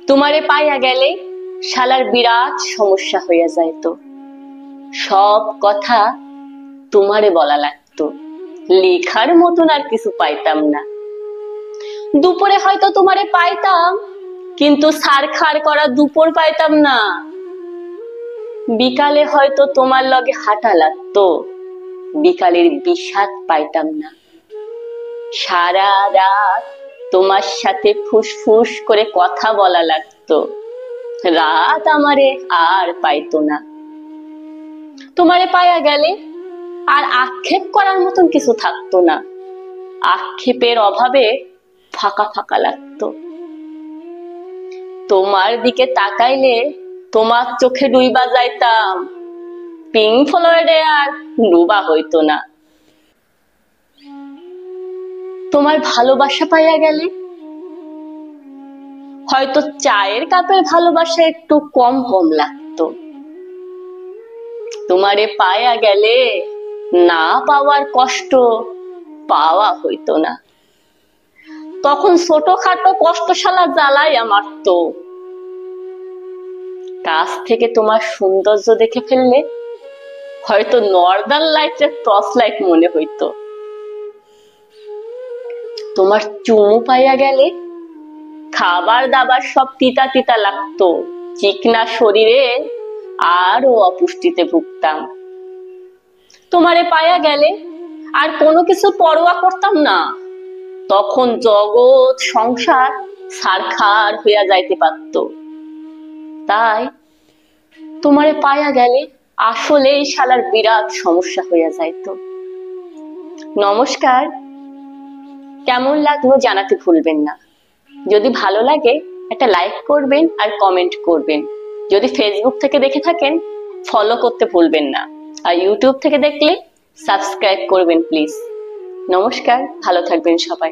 তোমারে পাইয়া গেলে শালার বিরাট সমস্যা হইয়া যাইত। সব কথা তোমারে বলা লাগতো, লেখার মতন আর কিছু পাইতাম না। দুপুরে হয়তো তোমারে পাইতাম, কিন্তু সারখার করা দুপুর পাইতাম না। বিকালে হয়তো তোমার লগে হাঁটা লাগতো, বিকালের বিষাদ পাইতাম না। সারা রাত তোমার সাথে ফুসফুস করে কথা বলা লাগতো, রাত আমারে আর পাইতো না। তোমারে পাইয়া গেলে আর আক্ষেপ করার মতন কিছু থাকতো না, আক্ষেপের অভাবে ফাঁকা ফাঁকা লাগতো। তোমার দিকে তাকাইলে তোমার চোখে ডুইবা যাইতাম, পিঙ্ক ফ্লয়েডে আর ডুবা হইতো না। তোমার ভালোবাসা পাইয়া গেলে হয়তো চায়ের কাপের ভালোবাসা একটু কম কম লাগতো। তোমারে পাইয়া গেলে না পাওয়ার কষ্ট পাওয়া হইতো না। তখন ছোটখাটো কষ্টশালা জ্বালাই আমার তো। কাছ থেকে তোমার সৌন্দর্য দেখে ফেললে হয়তো নর্দার্ন লাইটের টর্চ লাইট মনে হইতো। তোমার চুমু পাইয়া গেলে খাবার দাবার সব তিতা তিতা লাগতো, চিকনা শরীরে আরো অপুষ্টিতে ভুগতাম। তোমারে পাইয়া গেলে আর কোনো কিছু পরোয়া করতাম না, তখন জগৎ সংসার ছারখার হইয়া যাইতে পারত। তাই তোমারে পাইয়া গেলে আসলেই শালার বিরাট সমস্যা হইয়া যাইত। নমস্কার, কেমন লাগলো জানাতে ভুলবেন না। যদি ভালো লাগে একটা লাইক করবেন আর কমেন্ট করবেন। যদি ফেসবুক থেকে দেখে থাকেন ফলো করতে ভুলবেন না, আর ইউটিউব থেকে দেখলে সাবস্ক্রাইব করবেন প্লিজ। নমস্কার, ভালো থাকবেন সবাই।